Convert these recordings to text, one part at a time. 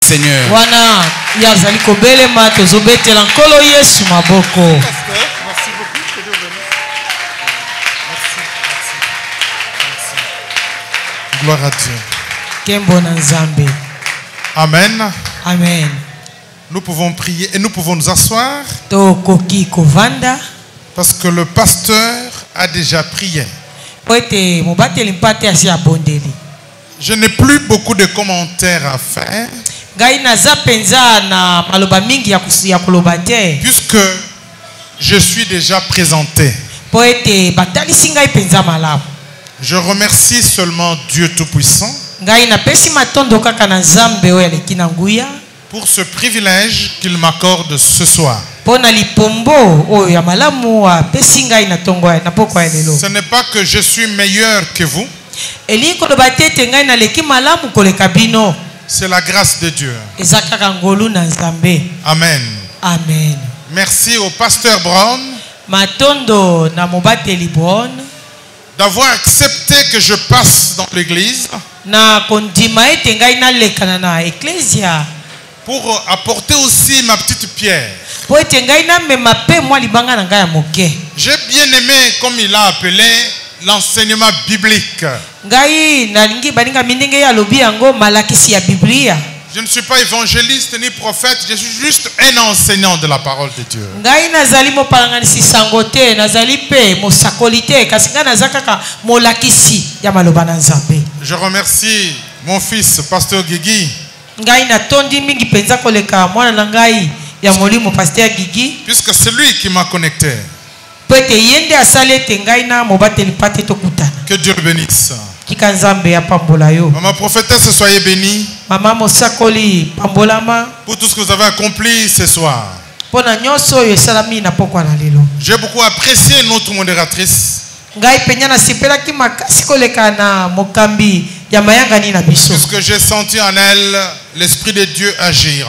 Seigneur. Wana yazali kobelema tozobetela nkolo Yesu maboko. Merci beaucoup. Que Dieu bénisse. Merci. Gloire à Dieu. Kembo na Nzambe. Amen. Amen. Nous pouvons prier et nous pouvons nous asseoir. Tokoki kovanda. Parce que le pasteur a déjà prié. Je n'ai plus beaucoup de commentaires à faire. Puisque je suis déjà présenté. Je remercie seulement Dieu Tout-Puissant pour ce privilège qu'il m'accorde ce soir. Ce n'est pas que je suis meilleur que vous. C'est la grâce de Dieu. Amen. Amen. Merci au pasteur Brown d'avoir accepté que je passe dans l'église pour apporter aussi ma petite pierre. J'ai bien aimé, comme il a appelé, l'enseignement biblique. Je ne suis pas évangéliste ni prophète, je suis juste un enseignant de la parole de Dieu. Je remercie mon fils, pasteur Guigui, puisque c'est lui qui m'a connecté. Que Dieu le bénisse. Maman prophétesse, soyez bénie pour tout ce que vous avez accompli ce soir. J'ai beaucoup apprécié notre modératrice, puisque j'ai senti en elle l'Esprit de Dieu agir.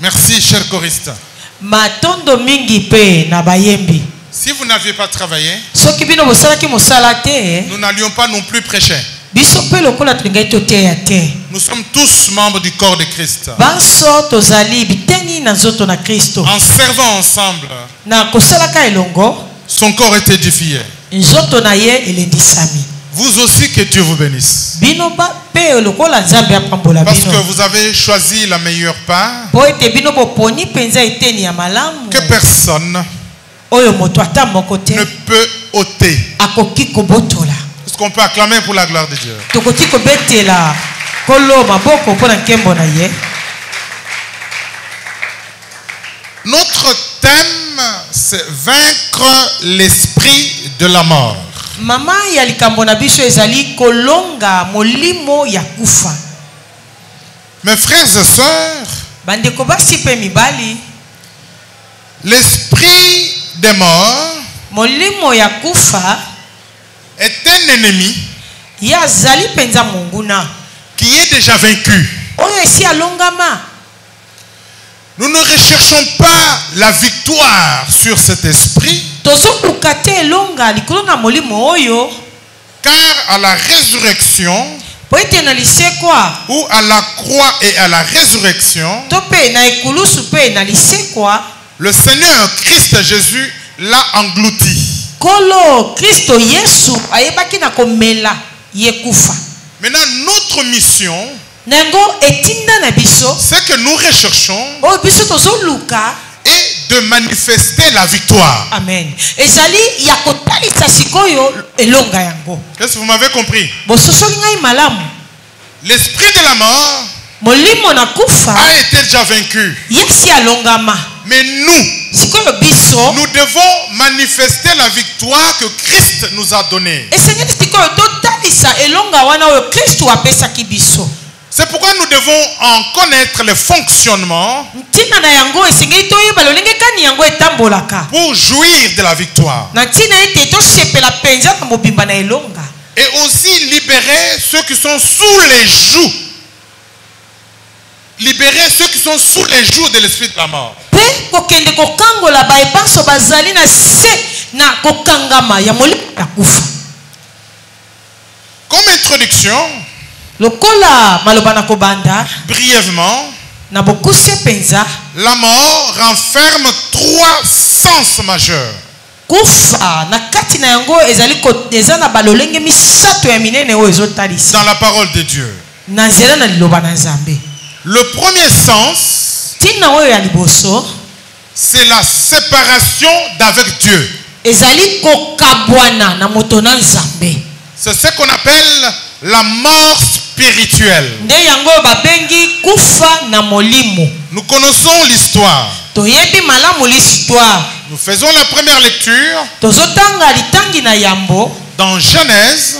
Merci, cher choriste. Si vous n'aviez pas travaillé, nous n'allions pas non plus prêcher. Nous sommes tous membres du corps de Christ. En servant ensemble, son corps est édifié. Vous aussi, que Dieu vous bénisse. Parce que vous avez choisi la meilleure part, que personne ne peut ôter. Est-ce qu'on peut acclamer pour la gloire de Dieu? Notre thème, c'est vaincre l'esprit de la mort. Mama ya likambo na biso ezali kolonga molimo ya kufa. Mes frères et sœurs, bandeko basi pe mibali, l'esprit des morts, molimo ya kufa, est un ennemi ya zali penza munguna qui est déjà vaincu. Oyo esi alongama. Nous ne recherchons pas la victoire sur cet esprit, car à la résurrection, ou à la croix et à la résurrection, le Seigneur Christ Jésus l'a englouti. Maintenant, notre mission, c'est que nous recherchons et de manifester la victoire. Amen. Est-ce que vous m'avez compris? L'esprit de la mort a été déjà vaincu. Mais nous devons manifester la victoire que Christ nous a donnée. C'est pourquoi nous devons en connaître le fonctionnement pour jouir de la victoire. Et aussi libérer ceux qui sont sous les jougs. Libérer ceux qui sont sous les jougs de l'esprit de la mort. Comme introduction, brièvement, la mort renferme 3 sens majeurs. Dans la parole de Dieu. Le premier sens, c'est la séparation d'avec Dieu. C'est ce qu'on appelle la mort spirituelle. Nous connaissons l'histoire. Nous faisons la première lecture dans Genèse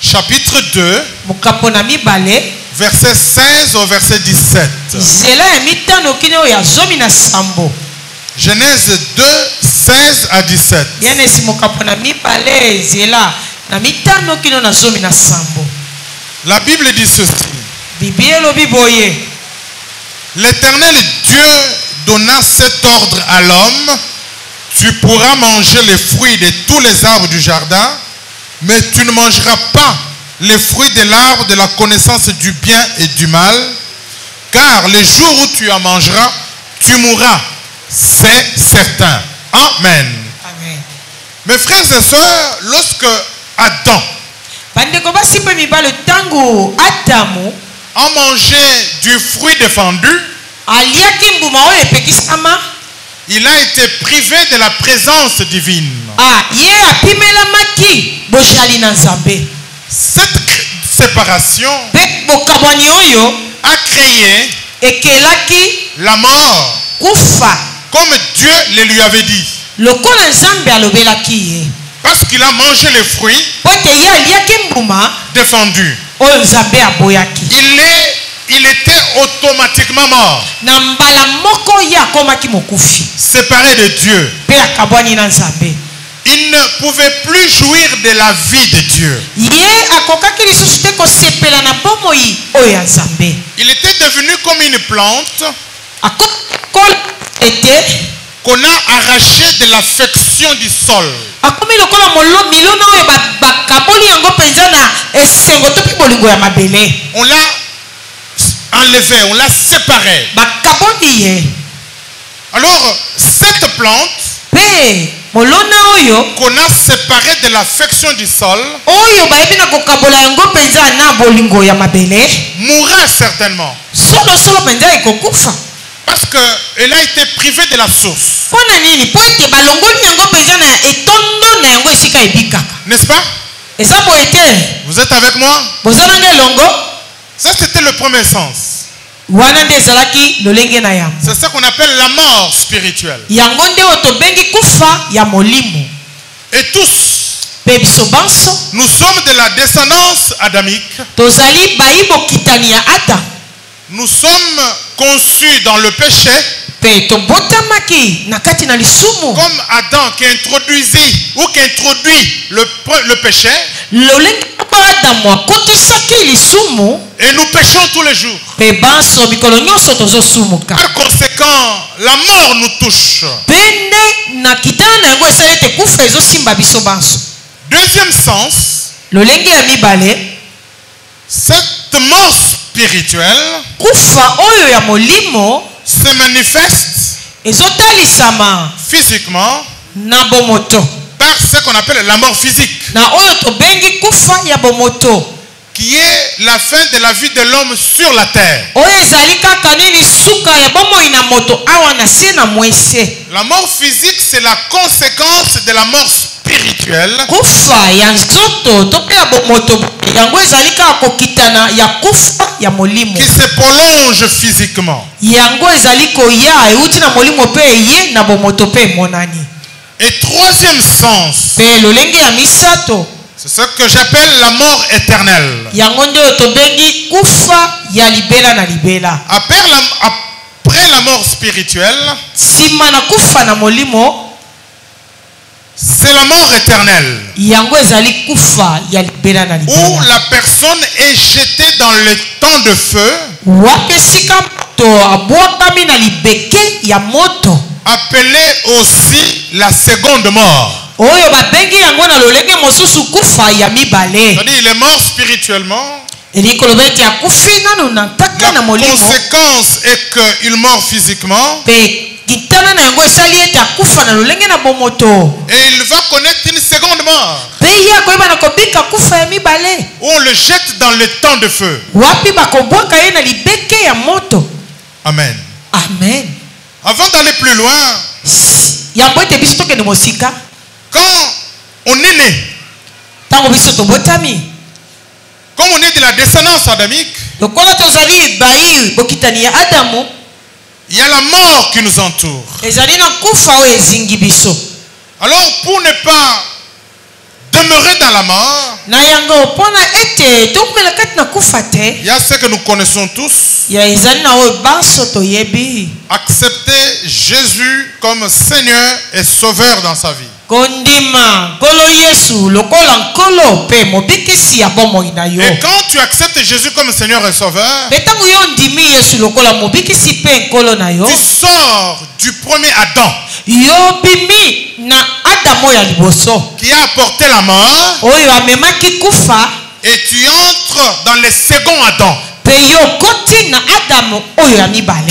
chapitre 2 verset 16 au verset 17. Genèse 2, 16 à 17. La Bible dit ceci. L'Éternel Dieu donna cet ordre à l'homme: tu pourras manger les fruits de tous les arbres du jardin, mais tu ne mangeras pas les fruits de l'arbre de la connaissance du bien et du mal, car le jour où tu en mangeras, tu mourras. C'est certain. Amen. Amen. Mes frères et sœurs, lorsque Adam a mangé du fruit défendu, il a été privé de la présence divine. Cette séparation a créé la mort, comme Dieu le lui avait dit. Parce qu'il a mangé les fruits défendus. Il était automatiquement mort. Séparé de Dieu. Il ne pouvait plus jouir de la vie de Dieu. Il était devenu comme une plante qu'on a arraché de l'affection du sol. On l'a enlevé, on l'a séparé. Alors, cette plante qu'on a séparé de l'affection du sol mourra certainement. Parce qu'elle a été privée de la source. N'est-ce pas? Vous êtes avec moi? Ça, c'était le premier sens. C'est ce qu'on appelle la mort spirituelle. Et tous, nous sommes de la descendance adamique. Nous sommes conçus dans le péché. Comme Adam qui introduisit ou qui introduit le péché. Et nous péchons tous les jours. Par conséquent, la mort nous touche. Deuxième sens, cette mort spirituelle se manifeste physiquement par ce qu'on appelle la mort physique, qui est la fin de la vie de l'homme sur la terre. La mort physique, c'est la conséquence de la mort spirituelle qui se prolonge physiquement. Et troisième sens, c'est ce que j'appelle la mort éternelle. Après la mort spirituelle, c'est la mort éternelle. Où la personne est jetée dans le temps de feu, appelée aussi la seconde mort. C'est-à-dire il est mort spirituellement. La conséquence est qu'il meurt physiquement. Et il va connaître une seconde mort. Où on le jette dans le temps de feu. Amen. Amen. Avant d'aller plus loin, quand on est né, comme on est de la descendance adamique, il y a la mort qui nous entoure. Alors pour ne pas demeurer dans la mort, il y a ce que nous connaissons tous. Accepter Jésus comme Seigneur et Sauveur dans sa vie. Et quand tu acceptes Jésus comme Seigneur et Sauveur, tu sors du premier Adam qui a apporté la mort et tu entres dans le second Adam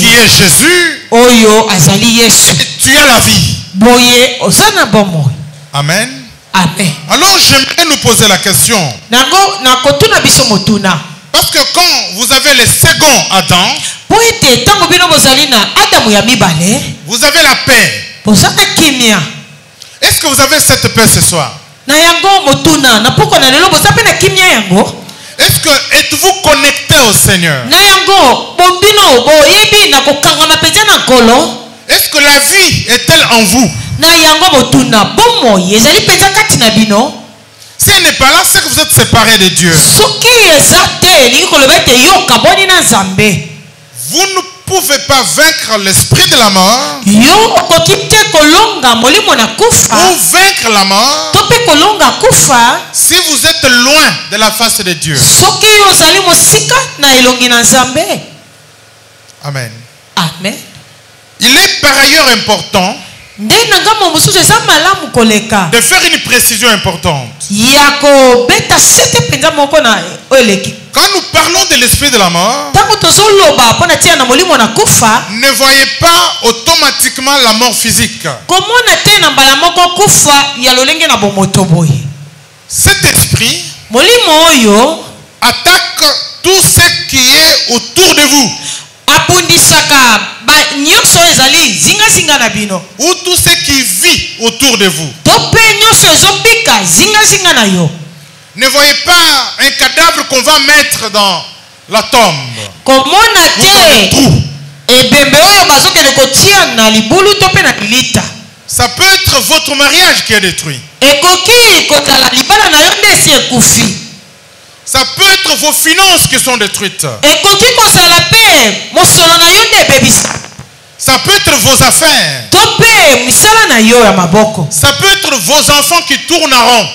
qui est Jésus et tu as la vie. Amen. Amen. Alors j'aimerais nous poser la question. Parce que quand vous avez le second Adam, vous avez la paix. Est-ce que vous avez cette paix ce soir? Est-ce que êtes-vous connecté au Seigneur? Est-ce que la vie est-elle en vous? Si elle n'est pas là, c'est que vous êtes séparés de Dieu. Vous ne pouvez pas vaincre l'esprit de la mort ou vaincre la mort si vous êtes loin de la face de Dieu. Amen. Amen. Il est par ailleurs important de faire une précision importante. Quand nous parlons de l'esprit de la mort, ne voyez pas automatiquement la mort physique. Cet esprit attaque tout ce qui est autour de vous. Ou tout ce qui vit autour de vous. Ne voyez pas un cadavre qu'on va mettre dans la tombe ou dans le trou. Ça peut être votre mariage qui est détruit. Ça peut être vos finances qui sont détruites. Ça peut être vos affaires. Ça peut être vos enfants qui tournent en rond.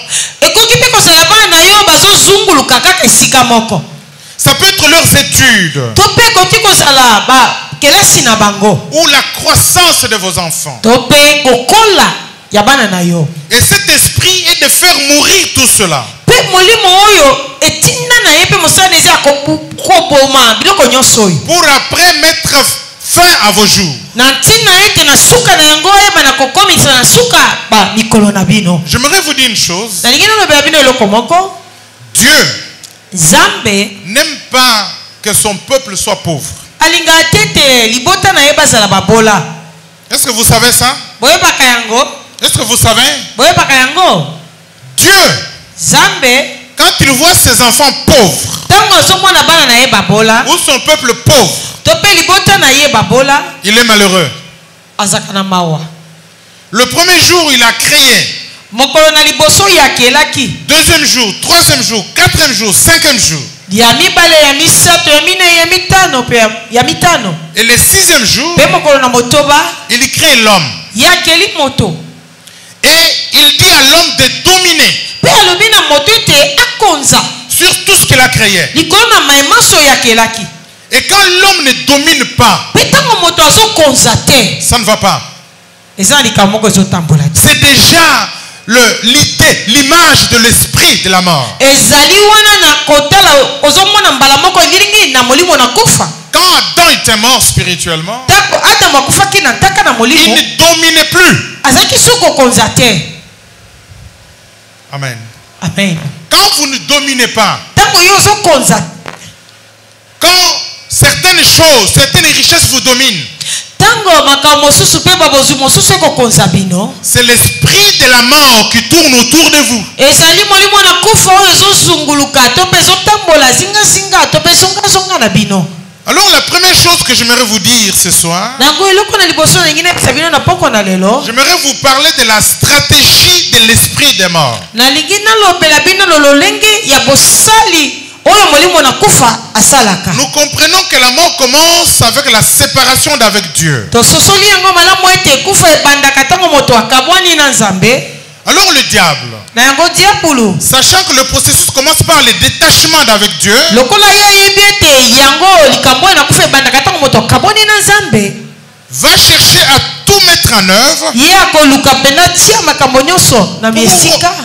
Ça peut être leurs études. Ou la croissance de vos enfants. Et cet esprit est de faire mourir tout cela. Pour après mettre fin à vos jours. J'aimerais vous dire une chose. Dieu n'aime pas que son peuple soit pauvre. Est-ce que vous savez ça? Est-ce que vous savez? Dieu, quand il voit ses enfants pauvres ou son peuple pauvre, il est malheureux. Le premier jour, il a créé. Deuxième jour, troisième jour, quatrième jour, cinquième jour. Et le sixième jour, il crée l'homme. Et il dit à l'homme de dominer sur tout ce qu'il a créé. Et quand l'homme ne domine pas, ça ne va pas. C'est déjà l'idée, l'image de l'esprit de la mort. Quand Adam était mort spirituellement, il ne dominait plus. Amen. Amen. Quand vous ne dominez pas, quand certaines choses, certaines richesses vous dominent, c'est l'esprit de la mort qui tourne autour de vous. Alors la première chose que j'aimerais vous dire ce soir, j'aimerais vous parler de la stratégie de l'esprit des morts. Nous comprenons que la mort commence avec la séparation d'avec Dieu. Alors le diable, sachant que le processus commence par le détachement d'avec Dieu, va chercher à tout mettre en œuvre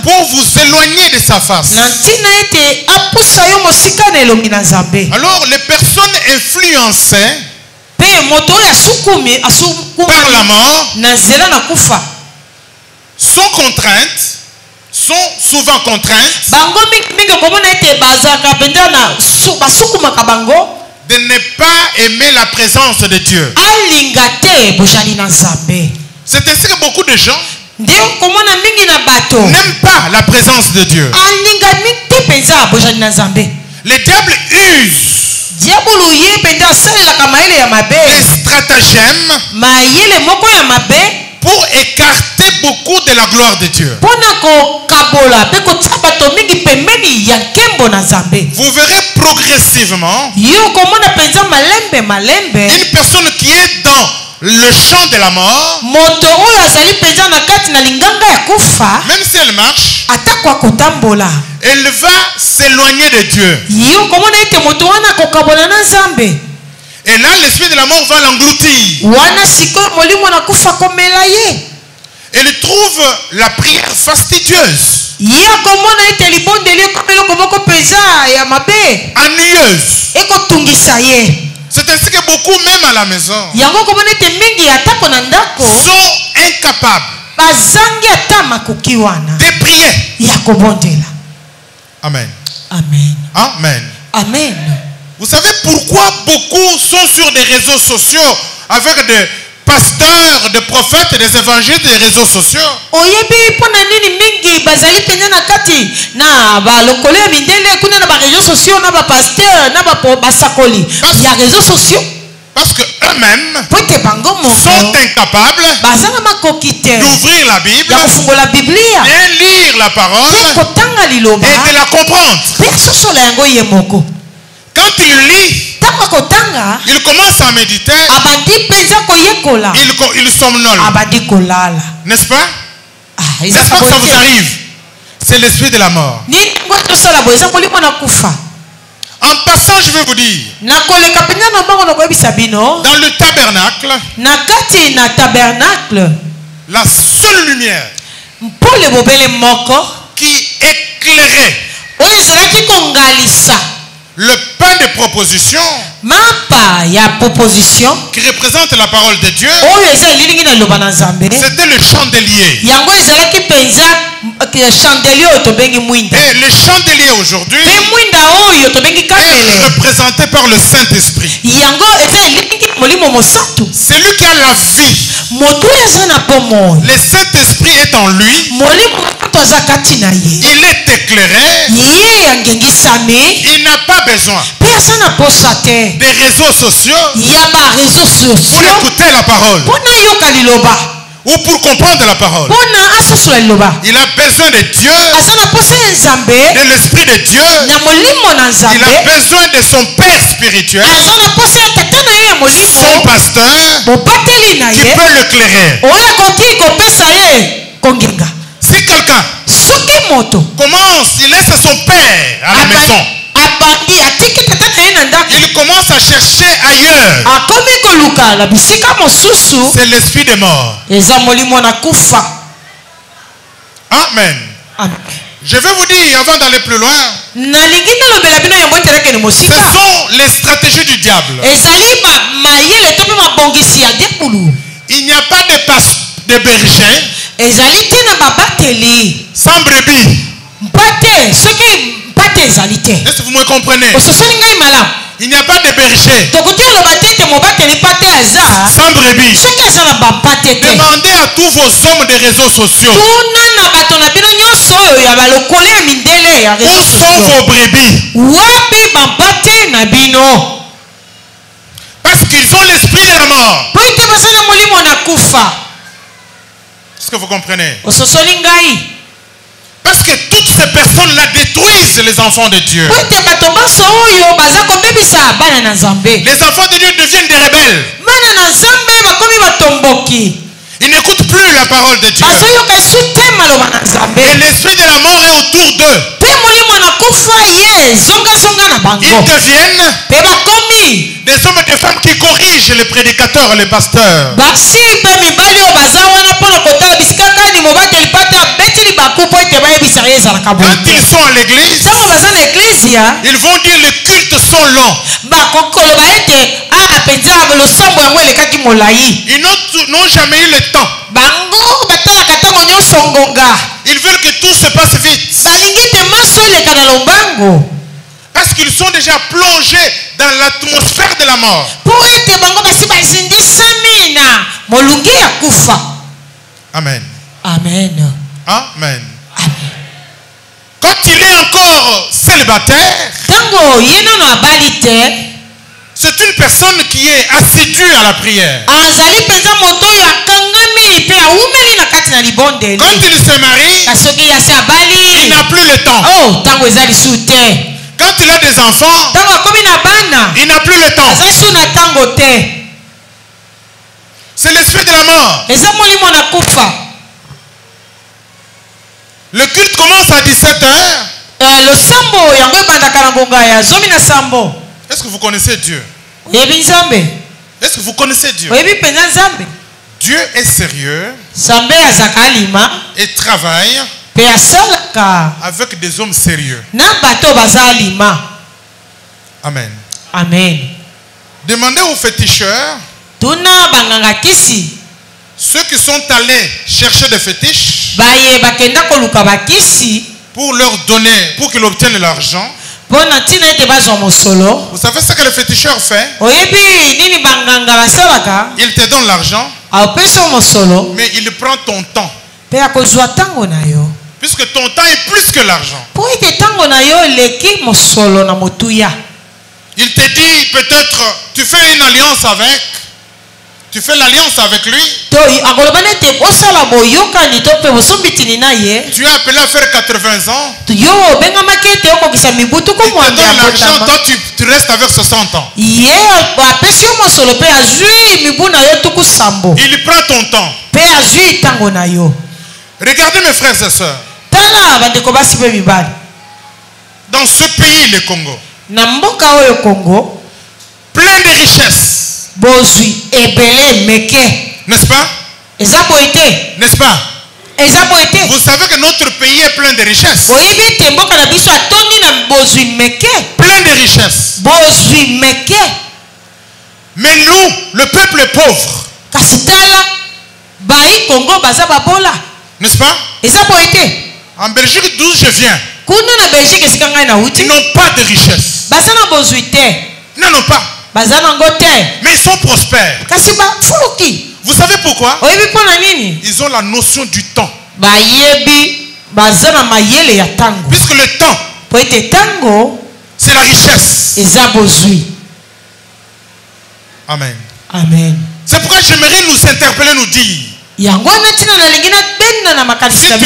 pour vous éloigner de sa face. Alors les personnes influencées par la mort sont contraintes, sont souvent contraintes de ne pas aimer la présence de Dieu. C'est ainsi que beaucoup de gens n'aiment pas la présence de Dieu. Le diable use des stratagèmes pour écarter beaucoup de la gloire de Dieu. Vous verrez progressivement une personne qui est dans le champ de la mort, même si elle marche, elle va s'éloigner de Dieu. Et là, l'esprit de la mort va l'engloutir. Elle trouve la prière fastidieuse, ennuyeuse. C'est ainsi que beaucoup, même à la maison, sont incapables de prier. Amen. Amen. Amen. Amen. Vous savez pourquoi beaucoup sont sur des réseaux sociaux avec des pasteurs, des prophètes, des évangélistes des réseaux sociaux? Parce que eux-mêmes sont incapables d'ouvrir la Bible, de lire la parole et de la comprendre. Quand il lit, il commence à méditer, il somnole. N'est-ce pas? N'est-ce pas que ça vous arrive? C'est l'esprit de la mort. En passant, je vais vous dire, dans le tabernacle, la seule lumière qui éclairait le pain de proposition, qui représente la parole de Dieu, c'était le chandelier. Et le chandelier aujourd'hui est représenté par le Saint-Esprit. C'est lui qui a la vie. Le Saint-Esprit est en lui. Il est éclairé. Il n'a pas besoin des réseaux sociaux pour écouter la parole ou pour comprendre la parole. Il a besoin de Dieu, de l'Esprit de Dieu. Il a besoin de son Père spirituel, son pasteur, qui peut l'éclairer. Si quelqu'un commence, il laisse son Père à la maison, il commence à chercher ailleurs. C'est l'esprit de mort. Amen. Amen. Je vais vous dire, avant d'aller plus loin, ce sont les stratégies du diable. Il n'y a pas de berger sans brebis. Est-ce que vous me comprenez? Il n'y a pas de berger sans brebis. Demandez à tous vos hommes des réseaux sociaux. Où sont vos brebis? Parce qu'ils ont l'esprit de la mort. Est-ce que vous comprenez? Parce que toutes ces personnes-là détruisent les enfants de Dieu. Les enfants de Dieu deviennent des rebelles. Ils n'écoutent plus la parole de Dieu. Et l'esprit de la mort est autour d'eux. Ils deviennent des hommes et des femmes qui corrigent les prédicateurs et les pasteurs. Quand ils sont à l'église, ils vont dire les cultes sont longs. Ils n'ont jamais eu le temps. Ils veulent que tout se passe vite. Parce qu'ils sont déjà plongés dans l'atmosphère de la mort. Amen. Amen. Amen. Quand il est encore célibataire, c'est une personne qui est assidue à la prière. Quand il se marie, il n'a plus le temps. Quand il a des enfants, il n'a plus le temps. C'est l'esprit de la mort. Le culte commence à 17h. Est-ce que vous connaissez Dieu? Est-ce que vous connaissez Dieu? Dieu est sérieux et travaille avec des hommes sérieux. Amen. Amen. Demandez aux féticheurs, ceux qui sont allés chercher des fétiches pour leur donner, pour qu'ils obtiennent l'argent. Vous savez ce que le féticheur fait? Il te donne l'argent, mais il prend ton temps. Puisque ton temps est plus que l'argent. Il te dit peut-être, tu fais une alliance avec. Tu fais l'alliance avec lui. Tu es appelé à faire 80 ans. Il te donne l'argent, toi tu restes avec 60 ans. Il prend ton temps. Regardez mes frères et sœurs. Dans ce pays, le Congo, plein de richesses. N'est-ce pas? N'est-ce pas? Vous savez que notre pays est plein de richesses. Plein de richesses. Mais nous, le peuple est pauvre. N'est-ce pas? En Belgique, d'où je viens, ils n'ont pas de richesse. Ils n'en ont pas. Mais ils sont prospères. Vous savez pourquoi? Ils ont la notion du temps. Puisque le temps, c'est la richesse. Amen. Amen. C'est pourquoi j'aimerais nous interpeller, nous dire, si tu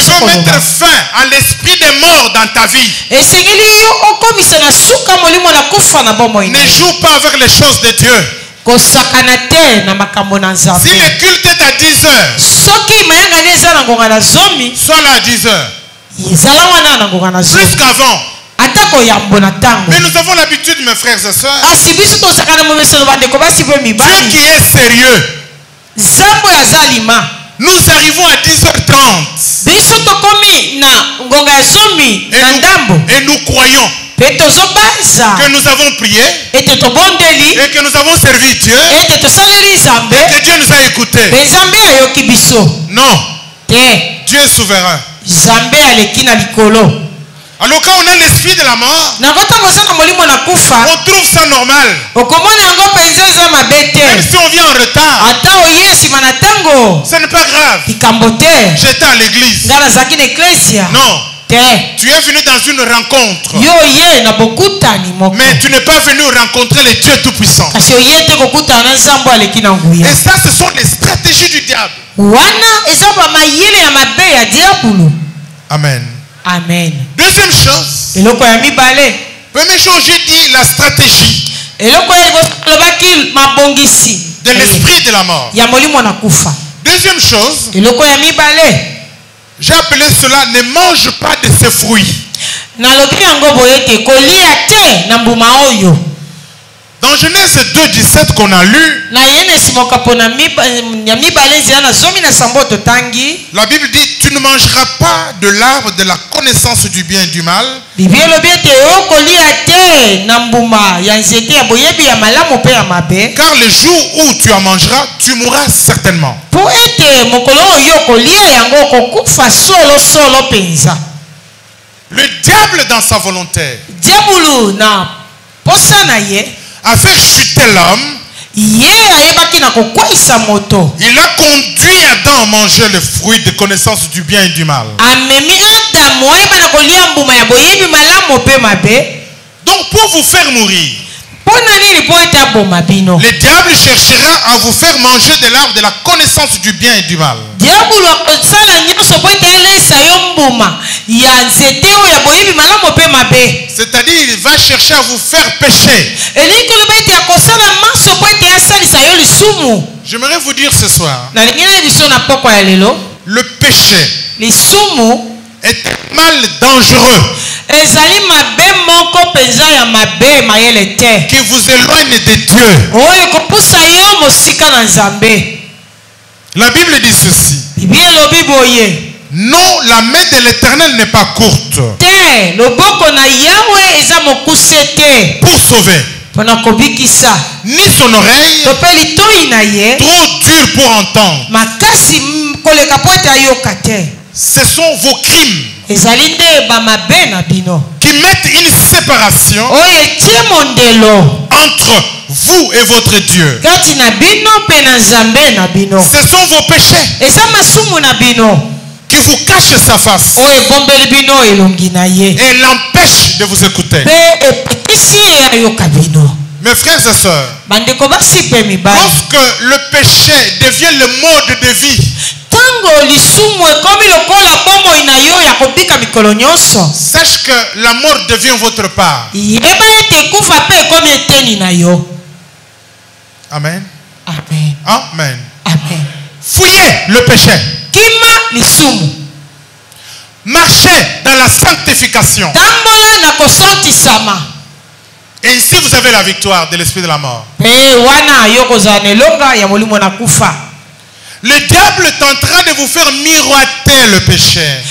veux mettre fin à l'esprit des morts dans ta vie, ne joue pas avec les choses de Dieu. Si le culte est à 10h, sois là à 10h. Plus qu'avant. Mais nous avons l'habitude, mes frères et sœurs, Dieu qui est sérieux, Nous arrivons à 10h30. Et nous croyons que nous avons prié et que nous avons servi Dieu et que Dieu nous a écoutés. Non. Dieu est souverain. Alors quand on a l'esprit de la mort, on trouve ça normal. Même si on vient en retard, ce n'est pas grave. J'étais à l'église. Non. Tu es venu dans une rencontre. Mais tu n'es pas venu rencontrer le Dieu Tout-Puissant. Et ça, ce sont les stratégies du diable. Amen. Amen. Deuxième chose. Première chose, j'ai dit la stratégie de l'esprit de la mort. Deuxième chose, j'ai appelé cela ne mange pas de ses fruits. Dans Genèse 2:17 qu'on a lu, la Bible dit tu ne mangeras pas de l'arbre de la connaissance du bien et du mal. Car le jour où tu en mangeras, tu mourras certainement. Le diable dans sa volonté a fait chuter l'homme. Il a conduit Adam à manger le fruit de connaissance du bien et du mal. Donc pour vous faire mourir, le diable cherchera à vous faire manger de l'arbre de la connaissance du bien et du mal. C'est-à-dire il va chercher à vous faire pécher. J'aimerais vous dire ce soir, le péché est un mal dangereux qui vous éloigne de Dieu. La Bible dit ceci. Non, la main de l'Éternel n'est pas courte pour sauver, ni son oreille trop dure pour entendre. Ce sont vos crimes qui mettent une séparation entre vous et votre Dieu. Ce sont vos péchés qui vous cachent sa face et l'empêchent de vous écouter. Mes frères et sœurs, lorsque le péché devient le mode de vie, sache que la mort devient votre part. Amen. Amen. Amen. Amen. Fouillez le péché. Marchez dans la sanctification. Et ainsi vous avez la victoire de l'esprit de la mort. Le diable tentera de vous faire miroiter le péché.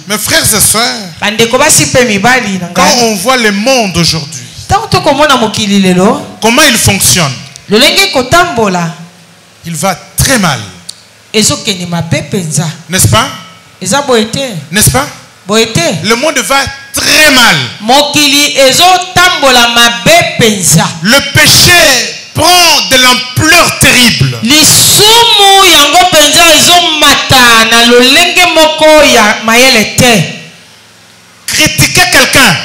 Mes frères et sœurs, quand on voit le monde aujourd'hui, comment il fonctionne, il va très mal. N'est-ce pas? N'est-ce pas? Le monde va très mal. Le péché prend de l'ampleur terrible. Critiquer quelqu'un,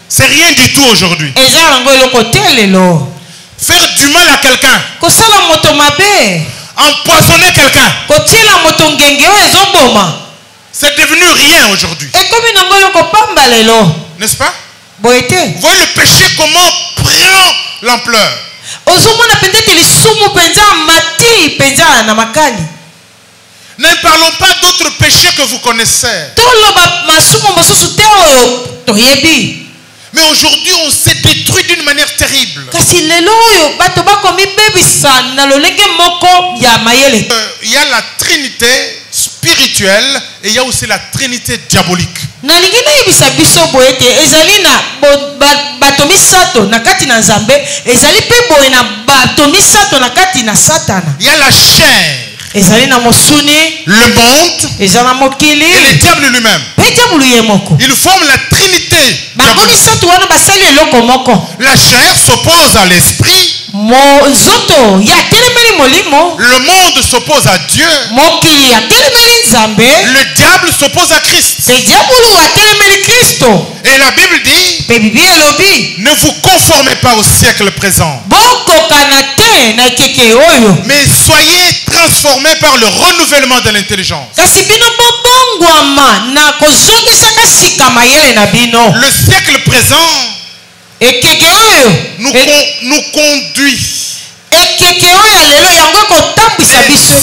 c'est rien du tout aujourd'hui. Faire du mal à quelqu'un, empoisonner quelqu'un, c'est devenu rien aujourd'hui. N'est-ce pas? Vous voyez le péché comment prend l'ampleur. Ne parlons pas d'autres péchés que vous connaissez. Mais aujourd'hui, on s'est détruit d'une manière terrible. Il y a la trinité spirituelle et il y a aussi la trinité diabolique. Il y a la chair, le monde et le diable lui-même. Ils forment la trinité diabolique. La chair s'oppose à l'esprit. Le monde s'oppose à Dieu. Le diable s'oppose à Christ. Et la Bible dit, ne vous conformez pas au siècle présent, mais soyez transformés par le renouvellement de l'intelligence. Le siècle présent nous conduit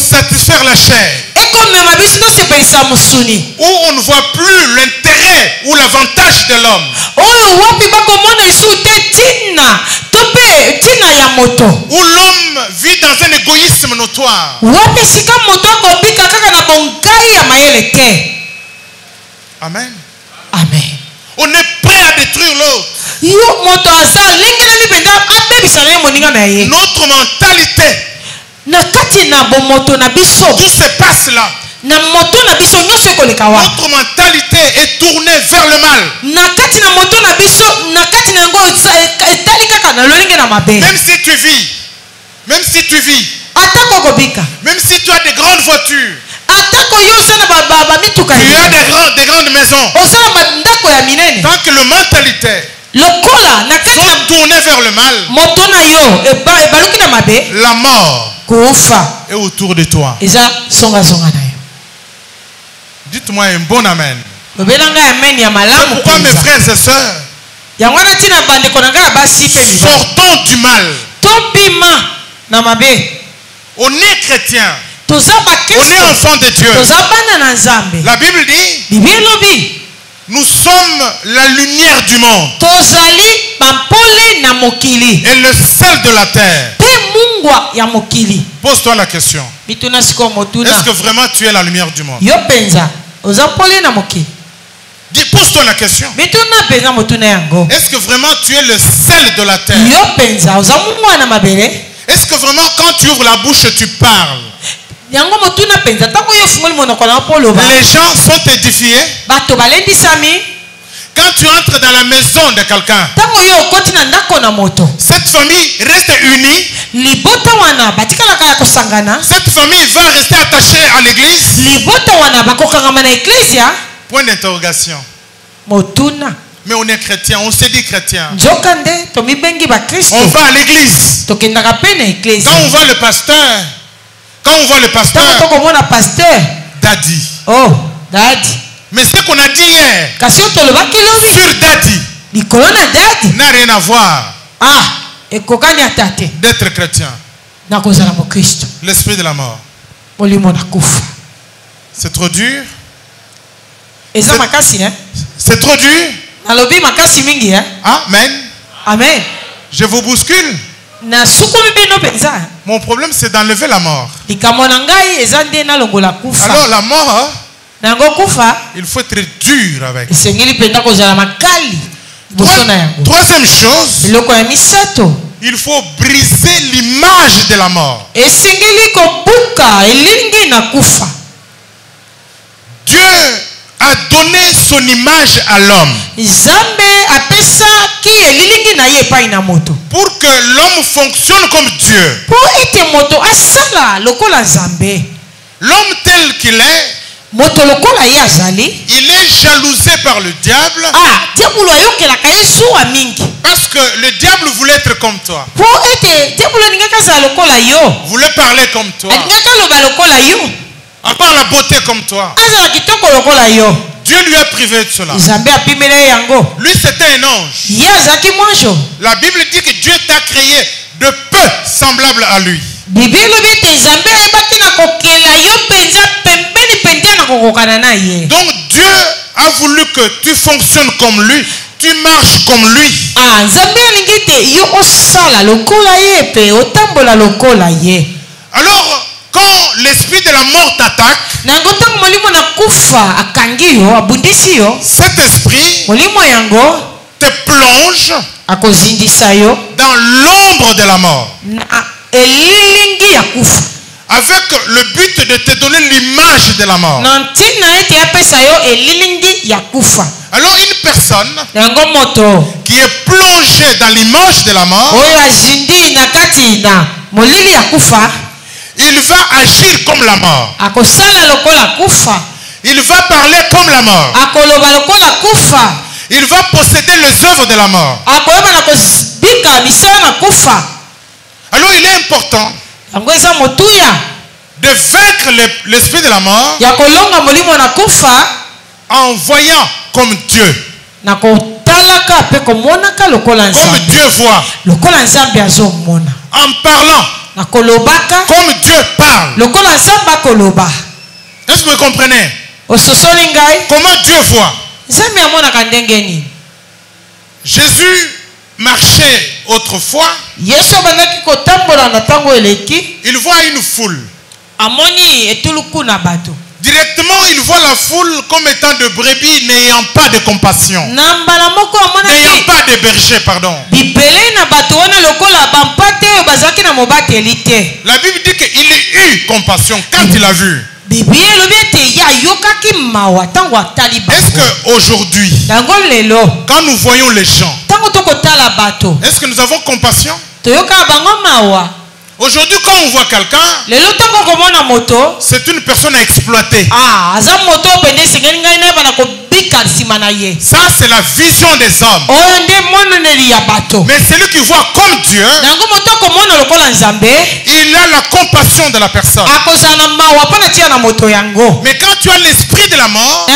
satisfaire la chair, où on ne voit plus l'intérêt ou l'avantage de l'homme, où l'homme vit dans un égoïsme notoire. Amen. Amen. On est prêt à détruire l'autre. Notre mentalité, tout se passe là. Notre mentalité est tournée vers le mal. Même si tu vis, même si tu as des grandes voitures, tu as des grandes maisons, tant que le mentalité sont tournés vers le mal, la mort est autour de toi. Dites-moi un bon amen. C'est pourquoi mes frères et sœurs, sortons du mal. On est chrétien. On est enfant de Dieu. La Bible dit, nous sommes la lumière du monde et le sel de la terre. Pose-toi la question. Est-ce que vraiment tu es la lumière du monde? Pose-toi la question. Est-ce que vraiment tu es le sel de la terre? Est-ce que vraiment quand tu ouvres la bouche tu parles? Les gens sont édifiés. Quand tu entres dans la maison de quelqu'un, cette famille reste unie. Cette famille va rester attachée à l'église. Point d'interrogation. Mais on est chrétien, on se dit chrétien. On va à l'église. Quand on voit le pasteur, Daddy. Oh, Daddy. Mais ce qu'on a dit hier sur Daddy n'a rien à voir d'être chrétien. L'esprit de la mort. C'est trop dur. C'est trop dur. Amen. Amen. Je vous bouscule. Mon problème c'est d'enlever la mort. Alors la mort, il faut être dur avec. Troisième chose, il faut briser l'image de la mort. Dieu a donné son image à l'homme pour que l'homme fonctionne comme Dieu. L'homme tel qu'il est, il est jalousé par le diable parce que le diable voulait être comme toi, voulait parler comme toi, avoir la beauté comme toi. Dieu lui a privé de cela. Lui c'était un ange. La Bible dit que Dieu t'a créé de peu semblable à lui. Donc Dieu a voulu que tu fonctionnes comme lui, tu marches comme lui. Alors, quand l'esprit de la mort t'attaque, cet esprit te plonge dans l'ombre de la mort, avec le but de te donner l'image de la mort. Alors une personne qui est plongée dans l'image de la mort, il va agir comme la mort. Il va parler comme la mort. Il va posséder les œuvres de la mort. Alors il est important de vaincre l'esprit de la mort en voyant comme Dieu. Comme Dieu voit. En parlant comme Dieu parle. Est-ce que vous comprenez? Comment Dieu voit? Jésus marchait autrefois. Il voit une foule. Directement, il voit la foule comme étant de brebis n'ayant pas de compassion. N'ayant pas de berger, pardon. La Bible dit qu'il eut compassion quand il a vu. Est-ce qu'aujourd'hui, quand nous voyons les gens, est-ce que nous avons compassion? Aujourd'hui, quand on voit quelqu'un, c'est une personne à exploiter. Ça, c'est la vision des hommes. Mais celui qui voit comme Dieu, il a la compassion de la personne. Mais quand tu as l'esprit de la mort,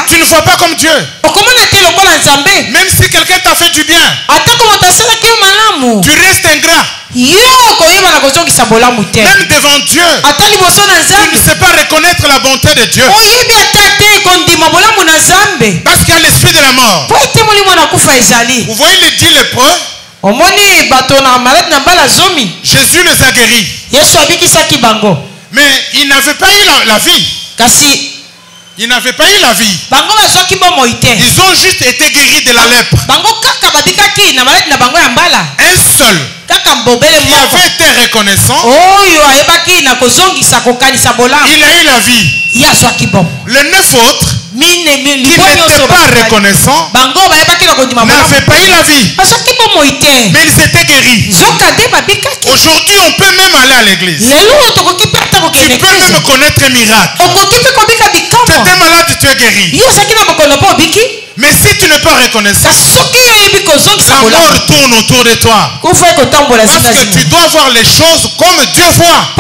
tu ne vois pas comme Dieu. Même si quelqu'un t'a fait du bien, tu restes ingrat. Même devant Dieu, tu ne sais pas reconnaître la bonté de Dieu. Parce qu'il y a l'esprit de la mort. Vous voyez les 10 lépreux? Jésus les a guéris. Mais ils n'avaient pas eu la vie. Ils n'avaient pas eu la vie. Ils ont juste été guéris de la lèpre. Un seul qui avait été reconnaissant, il a eu la vie. Les 9 autres qui n'étaient pas reconnaissants n'avaient pas eu la vie. Mais ils étaient guéris. Aujourd'hui, on peut même aller à l'église. Tu peux même connaître un miracle. Tu étais malade, tu es guéri. Mais si tu n'es pas reconnaissant, la mort tourne autour de toi. Parce que tu dois voir les choses comme Dieu voit.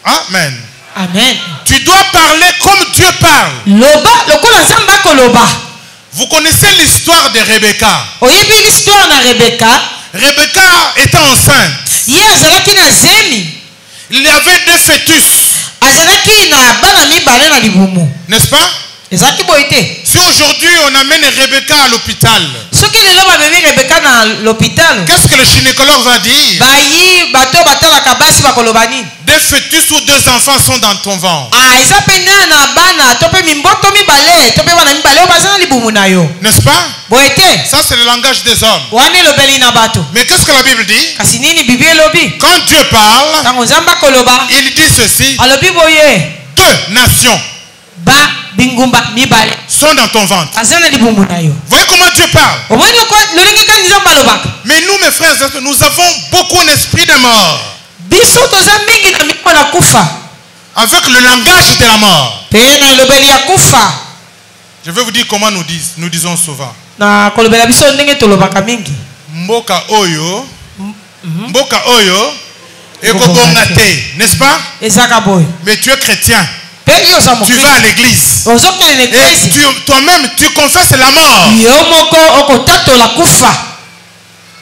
Amen. Amen. Tu dois parler comme Dieu parle. Vous connaissez l'histoire de Rebecca. Rebecca était enceinte. Il y avait 2 fœtus. N'est-ce pas? Si aujourd'hui on amène Rebecca à l'hôpital, qu'est-ce que le gynécologue va dire? 2 fœtus ou 2 enfants sont dans ton ventre. N'est-ce pas? Ça c'est le langage des hommes. Mais qu'est-ce que la Bible dit? Quand Dieu parle, il dit ceci: 2 nations sont dans ton ventre. Voyez comment Dieu parle. Mais nous, mes frères, nous avons beaucoup d'esprit de mort. Avec le langage de la mort. Je vais vous dire comment nous disons souvent. Mboka oyo. Mboka oyo. N'est-ce pas? Mais tu es chrétien. Tu vas à l'église. Et toi-même, tu confesses la mort.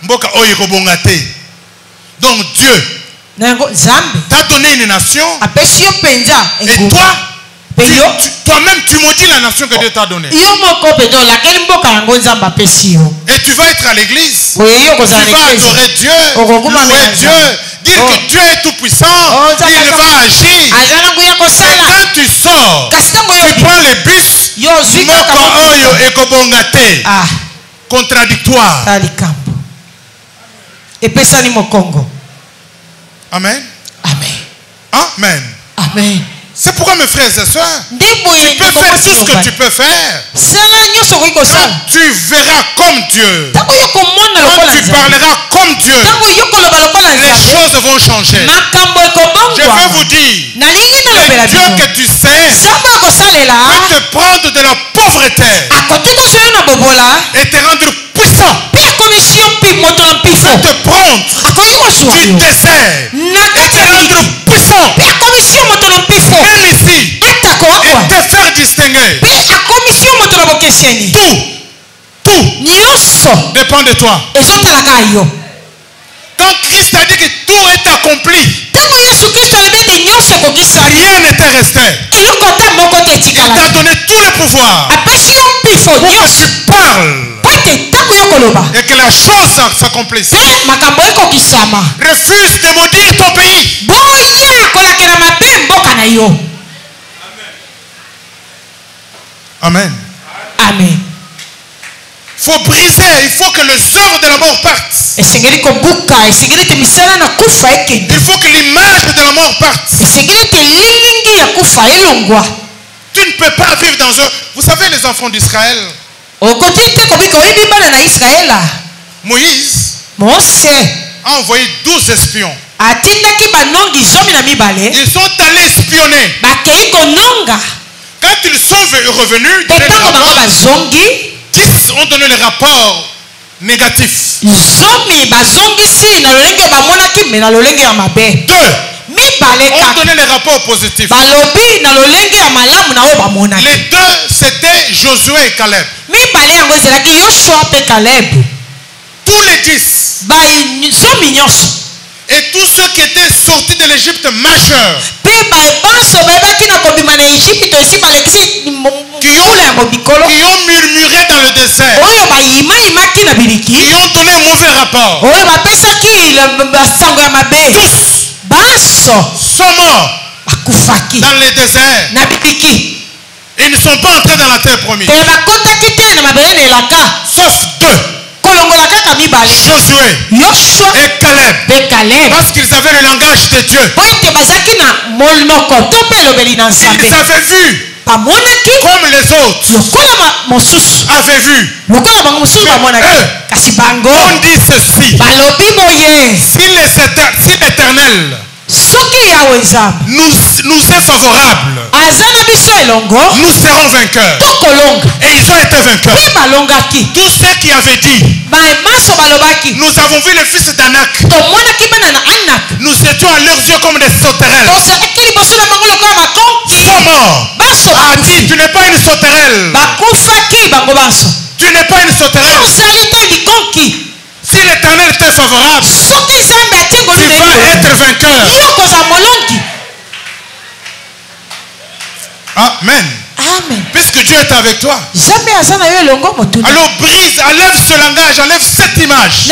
Mboka oyo kobongate. Donc Dieu T'as donné une nation. Et toi-même, tu maudis la nation que Dieu t'a donnée. Et tu vas être à l'église. Tu vas adorer Dieu, louer Dieu, dire que Dieu est tout puissant. Il va agir. Et quand tu sors, tu prends les bus. Contradictoire. Amen. Amen. Amen. Amen. C'est pourquoi mes frères et sœurs, tu peux faire tout ce que tu peux faire. Quand tu verras comme Dieu, quand tu parleras comme Dieu, les choses vont changer. Je veux vous dire, le Dieu que tu sais peut te prendre de la pauvreté et te rendre puissant. Peut te prendre du désert et te rendre puissant. Même ici, et te faire distinguer. Tout dépend de toi. Quand Christ a dit que tout est accompli, rien n'était resté. Il t'a donné tout le pouvoir pour que tu parles et que la chose s'accomplisse. Refuse de maudire ton pays. Amen. Amen. Il faut briser, il faut que les œuvres de la mort partent. Il faut que l'image de la mort parte. Tu ne peux pas vivre dans eux. Vous savez, les enfants d'Israël, Moïse a envoyé 12 espions. Ils sont allés espionner. Quand ils sont revenus, 10 ont donné le rapport négatif. 2 ont donné le rapport positif. Les 2, c'était Josué et Caleb. Tous les 10. Et tous ceux qui étaient sortis de l'Égypte majeurs, qui ont murmuré dans le désert, qui ont donné un mauvais rapport, tous sont morts dans le désert. Ils ne sont pas entrés dans la terre promise. Sauf 2. Josué et Caleb, parce qu'ils avaient le langage de Dieu. Ils avaient vu comme les autres avaient vu. Mais eux ont dit ceci: si l'Éternel nous est favorable, nous serons vainqueurs. Et ils ont été vainqueurs. Tous ceux qui avaient dit, nous avons vu le fils d'Anak, nous étions à leurs yeux comme des sauterelles, sont morts. A dit, tu n'es pas une sauterelle. Tu n'es pas une sauterelle. Si l'Éternel t'est favorable, tu vas être vainqueur. Amen. Amen. Puisque Dieu est avec toi, alors brise, enlève ce langage, enlève cette image.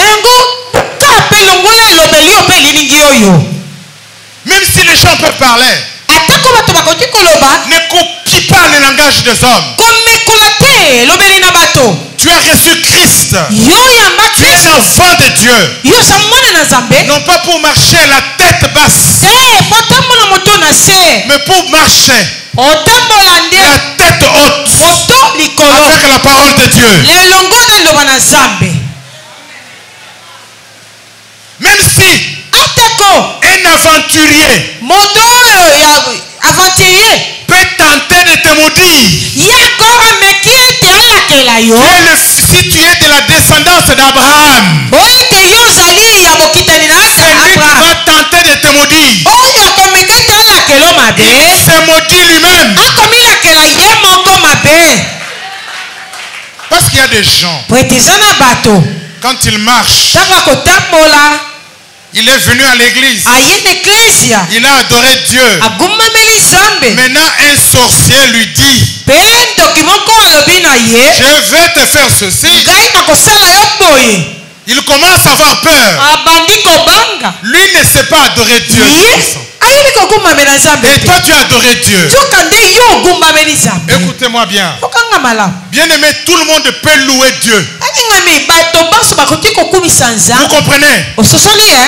Même si les gens peuvent parler, ne copie pas le langage des hommes. Tu as reçu Christ. Tu es enfant de Dieu. Non pas pour marcher la tête basse, mais pour marcher la tête haute avec la parole de Dieu. Même si un aventurier peut tenter de te maudire, si tu es de la descendance d'Abraham, celui qui va tenter de te maudire, il se maudit lui-même. Parce qu'il y a des gens, quand ils marchent, Il est venu à l'église. Il a adoré Dieu. Maintenant, un sorcier lui dit, je vais te faire ceci. Il commence à avoir peur. Lui ne sait pas adorer Dieu. Et toi tu as adoré Dieu. Écoutez-moi bien. Bien aimé, tout le monde peut louer Dieu. Vous comprenez?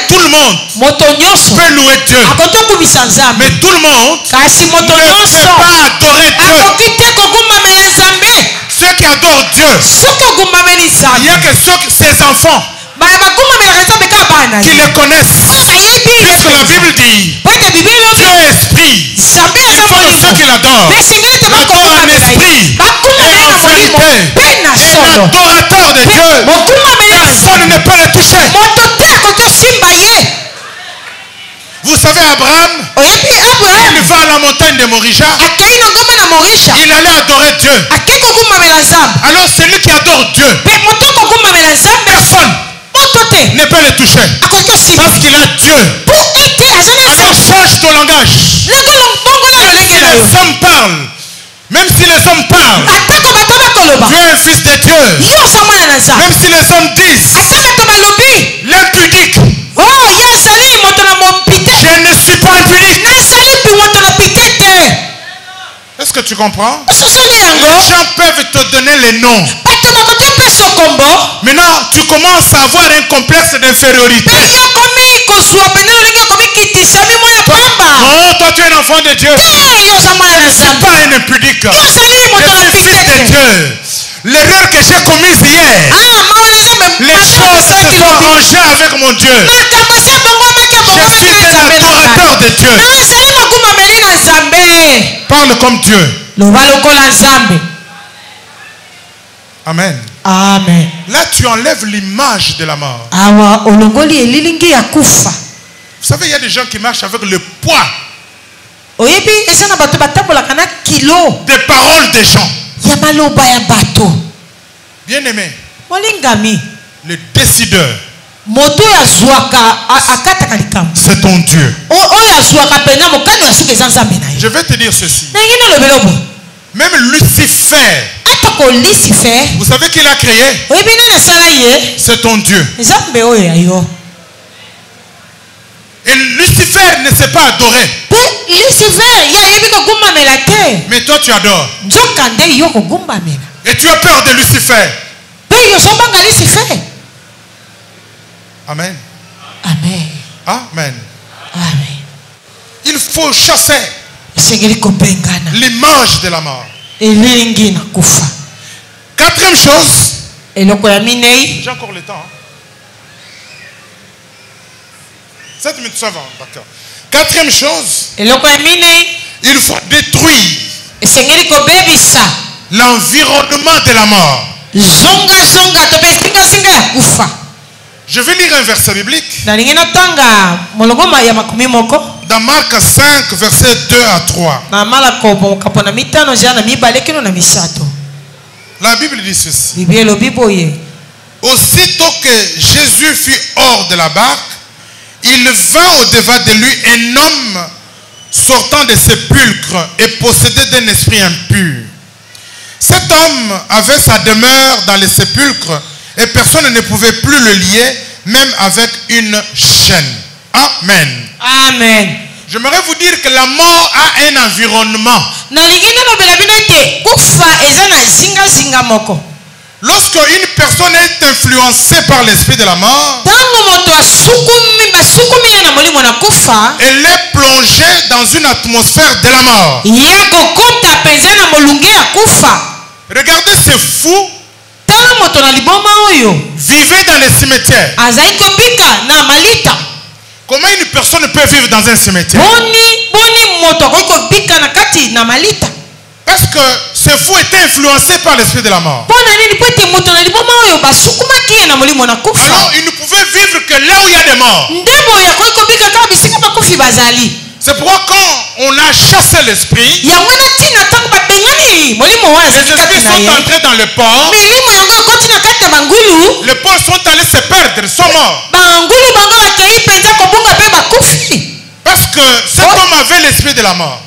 Tout le monde peut louer Dieu. Mais tout le monde ne peut pas adorer Dieu. Ceux qui adorent Dieu, il n'y a que ses enfants qui le connaissent. Puisque la Bible dit, Dieu est esprit. Il faut que ceux qui l'adorent l'adorent en esprit et en vérité. Et l'adorateur de Dieu, personne ne peut le toucher. Vous savez, Abraham, il va à la montagne de Morisha. Il allait adorer Dieu. Alors celui qui adore Dieu, personne ne peut le toucher. Parce qu'il a Dieu. Alors change ton langage. Même si les hommes parlent, même si les hommes parlent, tu es un fils de Dieu. Même si les hommes disent l'impudique, je ne suis pas impudique. Est-ce que tu comprends? Les gens peuvent te donner les noms. Maintenant, tu commences à avoir un complexe d'infériorité. Non, toi tu es un enfant de Dieu. Je ne suis pas un impudique. Je suis fils de Dieu. L'erreur que j'ai commise hier, les choses se sont rangées avec mon Dieu. Je suis un adorateur de Dieu. Parle comme Dieu. Amen. Amen. Là, tu enlèves l'image de la mort. Vous savez, il y a des gens qui marchent avec le poids des paroles des gens. Bien aimé, le décideur, c'est ton Dieu. Je vais te dire ceci. Même Lucifer, vous savez qu'il a créé, c'est ton Dieu. Et Lucifer ne s'est pas adoré. Mais toi tu adores. Et tu as peur de Lucifer. Amen. Amen. Amen. Amen. Il faut chasser l'image de la mort. Quatrième chose. J'ai encore le temps. 7 minutes, ça va. D'accord. Quatrième chose. Il faut détruire l'environnement de la mort. Je vais lire un verset biblique. Dans Marc 5, verset 2 à 3. La Bible dit ceci. Aussitôt que Jésus fut hors de la barque, il vint au-devant de lui un homme sortant des sépulcres et possédé d'un esprit impur. Cet homme avait sa demeure dans les sépulcres et personne ne pouvait plus le lier, même avec une chaîne. Amen. Amen. J'aimerais vous dire que la mort a un environnement. Lorsque une personne est influencée par l'esprit de la mort, elle est plongée dans une atmosphère de la mort. Regardez ces fous vivez dans les cimetières. Comment une personne peut vivre dans un cimetière? Parce que ces fous étaient influencés par l'esprit de la mort. Alors ils ne pouvaient vivre que là où il y a des morts. C'est pourquoi quand on a chassé l'esprit, les esprits sont entrés dans le port. Les porcs sont allés se perdre, sont morts. Parce que cet homme avait l'esprit de la mort.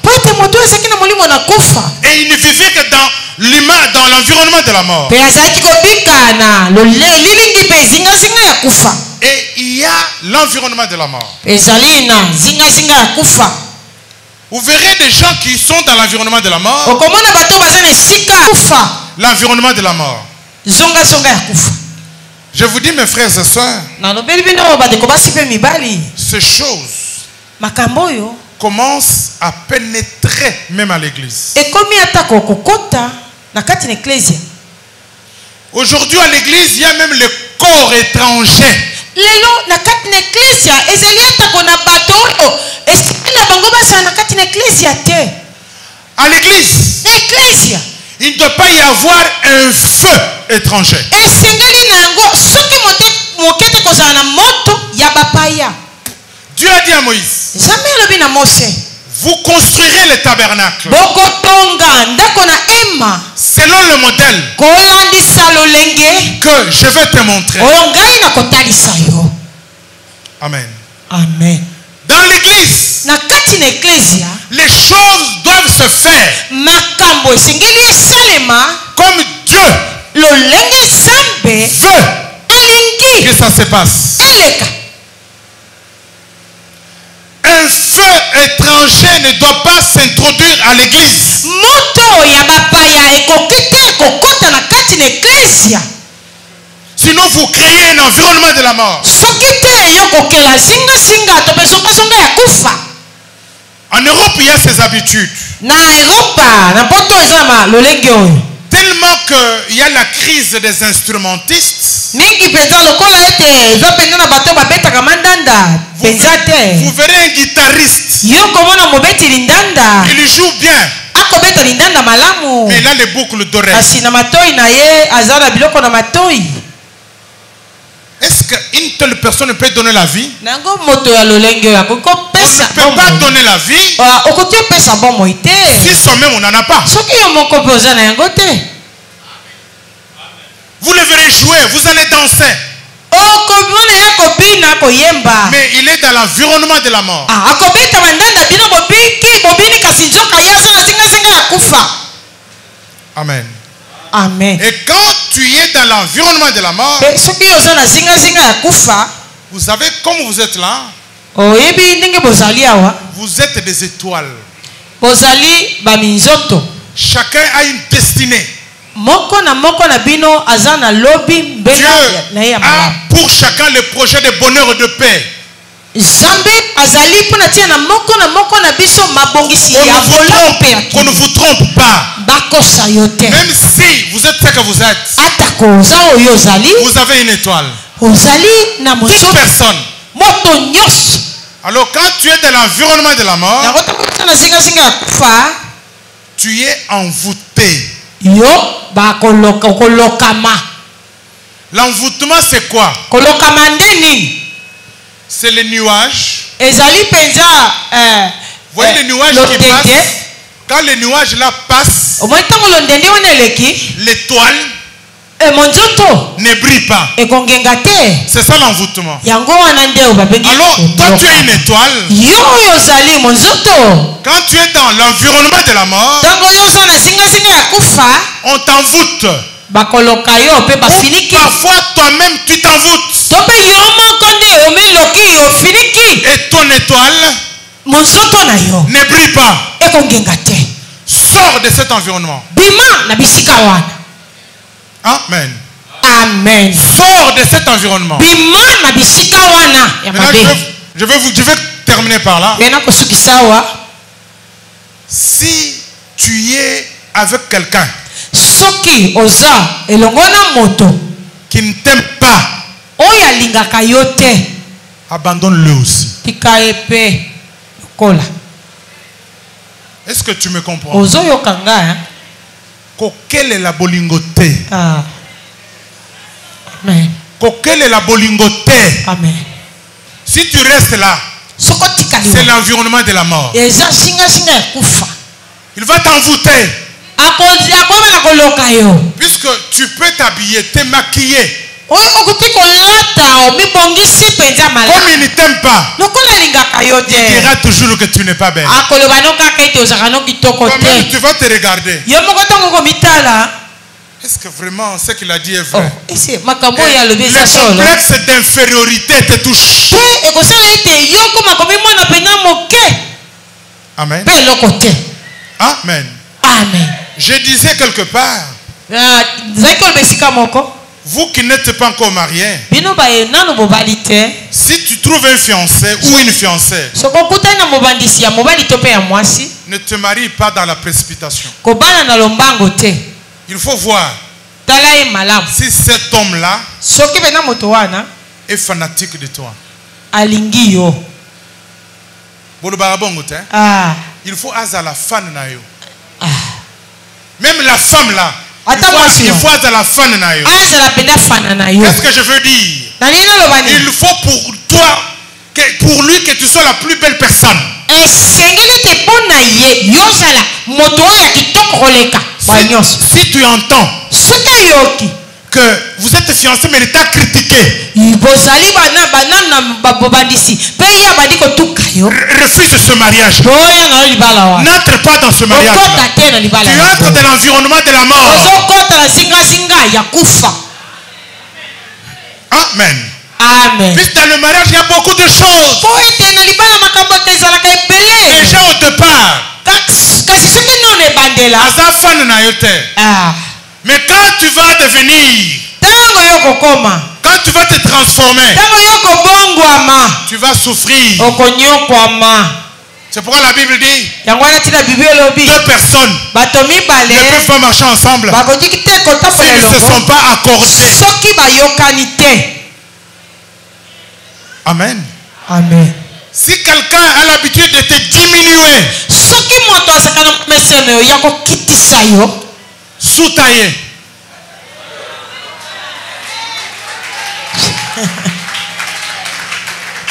Et il ne vivait que dans l'humain, dans l'environnement de la mort. Et il y a l'environnement de la mort. Vous verrez des gens qui sont dans l'environnement de la mort. L'environnement de la mort. Je vous dis, mes frères et sœurs, ces choses commencent à pénétrer même à l'église. Aujourd'hui à l'église, il y a même le corps étranger. À l'église, il ne doit pas y avoir un feu étranger. Dieu a dit à Moïse, vous construirez le tabernacle selon le modèle que je vais te montrer. Amen. Amen. Dans l'église, les choses doivent se faire comme Dieu veut que ça se passe. Un feu étranger ne doit pas s'introduire à l'église. Sinon vous créez un environnement de la mort. En Europe, il y a ces habitudes. Tellement qu'il y a la crise des instrumentistes. Vous verrez un guitariste. Il joue bien. Mais il a les boucles d'oreilles. Est-ce qu'une telle personne peut donner la vie? On ne peut pas donner la vie si soi-même on n'en a pas. Vous le verrez jouer, vous allez danser. Mais il est dans l'environnement de la mort. Amen. Amen. Et quand tu es dans l'environnement de la mort, vous savez, comme vous êtes là, vous êtes des étoiles. Chacun a une destinée. Dieu a pour chacun le projet de bonheur et de paix. Qu'on ne vous trompe pas. Même si vous êtes ce que vous êtes, vous avez une étoile. Toute personne. Alors quand tu es dans l'environnement de la mort, tu es envoûté. L'envoûtement c'est quoi? C'est le nuage. Voyez le nuage qui passe. Quand le nuage là passe, l'étoile ne brille pas. C'est ça l'envoûtement. Alors toi tu es une étoile. Quand tu es dans l'environnement de la mort, on t'envoûte. Parfois toi-même tu t'envoûtes. Et ton étoile ne brille pas. Sors de cet environnement. Amen. Amen. Sors de cet environnement. Je vais terminer par là. Si tu es avec quelqu'un qui ne t'aime pas, abandonne-le aussi. Est-ce que tu me comprends? Quelle est la bolingoté? Amen. Quelle est la bolingoté? Amen. Si tu restes là, C'est l'environnement de la mort. Il va t'envoûter. Puisque tu peux t'habiller, te maquiller. Comme il ne t'aime pas, il dira toujours que tu n'es pas belle. Toi-même, tu vas te regarder. Est-ce que vraiment ce qu'il a dit est vrai? Les complexes d'infériorité te touchent. Amen. Amen. Amen. Je disais quelque part, vous qui n'êtes pas encore mariés, si tu trouves un fiancé ou une fiancée, ne te marie pas dans la précipitation. Il faut voir si cet homme-là est fanatique de toi. Il faut à la fan. Même la femme là, il faut à la fan. Qu'est-ce que je veux dire? Il faut pour toi, pour lui, que tu sois la plus belle personne. Si tu entends que vous êtes fiancé mais il t'a critiqué, refuse ce mariage. N'entre pas dans ce mariage. Tu entres dans l'environnement de la mort. Amen. Amen. Puisque dans le mariage il y a beaucoup de choses. Déjà au départ, mais quand tu vas devenir, quand tu vas te transformer, tu vas souffrir. C'est pourquoi la Bible dit 2 personnes ne peuvent pas marcher ensemble s'ils ne se sont pas accordés. Amen. Amen. Si quelqu'un a l'habitude de te diminuer, sous-tailler,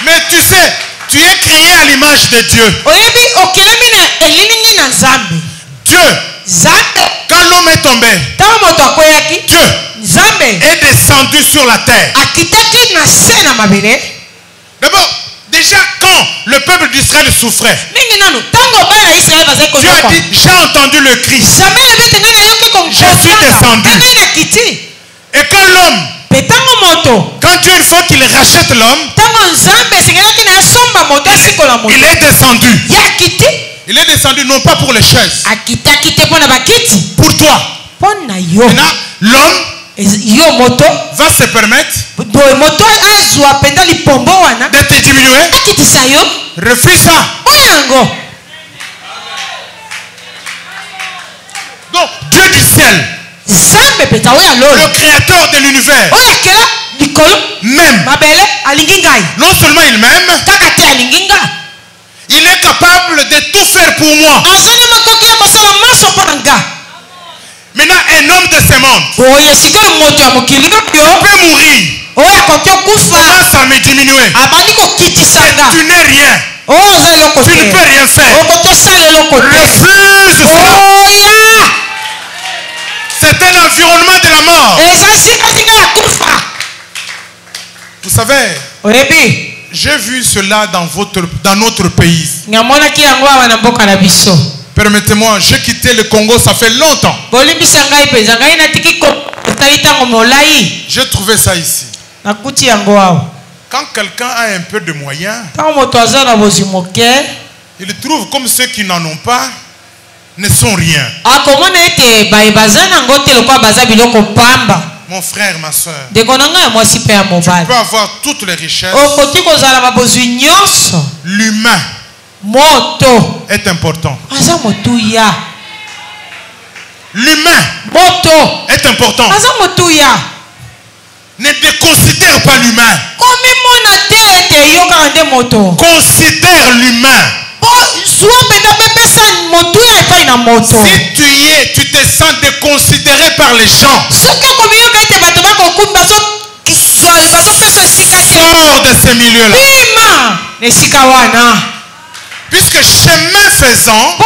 mais tu sais, tu es créé à l'image de Dieu. Dieu, quand l'homme est tombé, Dieu est descendu sur la terre. D'abord, déjà quand le peuple d'Israël souffrait, Dieu a dit, j'ai entendu le cri, je suis descendu. Et quand l'homme, quand Dieu, une fois qu'il rachète l'homme, il est descendu. Il est descendu non pas pour les chaises, pour toi. Maintenant, l'homme va se permettre de te diminuer. Refuse ça. Donc Dieu du ciel, le créateur de l'univers, même, non seulement il m'aime, il est capable de tout faire pour moi. Maintenant, un homme de ce monde peut mourir sans ça me diminuer. Tu n'es rien. Tu ne peux rien faire. Refuse ça. C'est un environnement de la mort. Vous savez, j'ai vu cela dans notre pays. Permettez-moi, j'ai quitté le Congo, ça fait longtemps. J'ai trouvé ça ici. Quand quelqu'un a un peu de moyens, il trouve comme ceux qui n'en ont pas ne sont rien. Mon frère, ma soeur, tu peux avoir toutes les richesses. L'humain est important. L'humain est important. Ne déconsidère pas l'humain. Considère l'humain. Si tu te sens déconsidéré par les gens, sors de ces milieux-là. Puisque chemin faisant,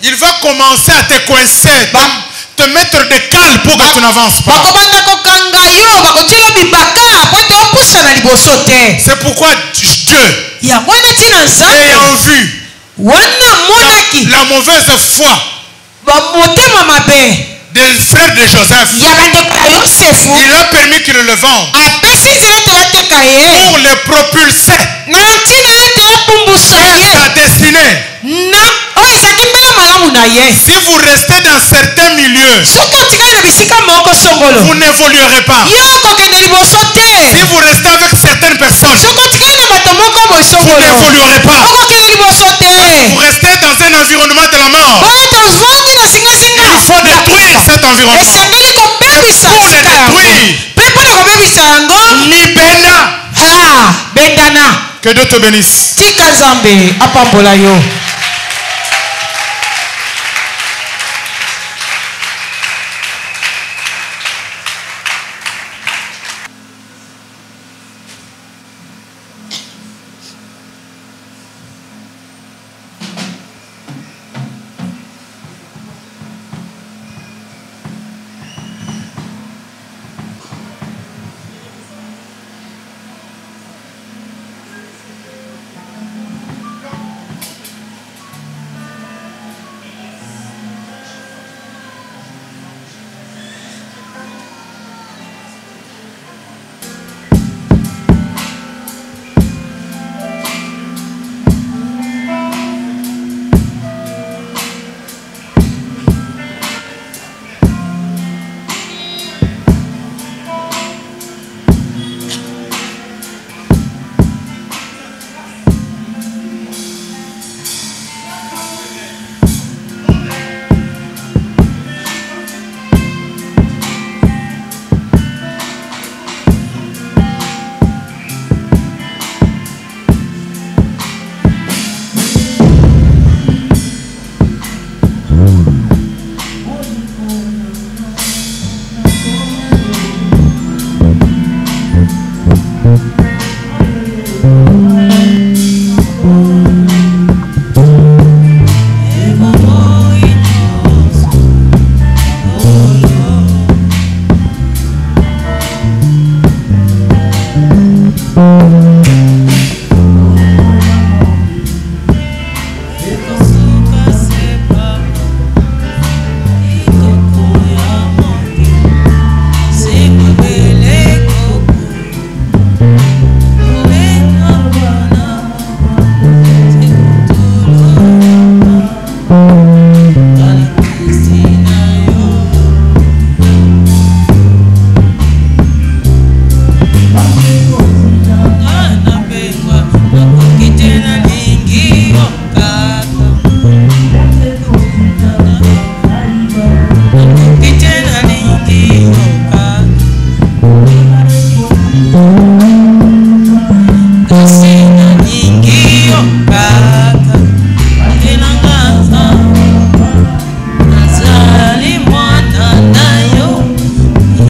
il va commencer à te coincer, te mettre des cales pour que tu n'avances pas. C'est pourquoi Dieu, ayant vu la mauvaise foi des frères de Joseph, il a permis qu'il le vende pour le propulser sa destinée. Si vous restez dans certains milieux, vous n'évoluerez pas. Si vous restez avec certaines personnes, vous n'évoluerez pas. Vous restez dans un environnement de la mort. Il faut détruire cet environnement. Pour le détruire, que Dieu te bénisse.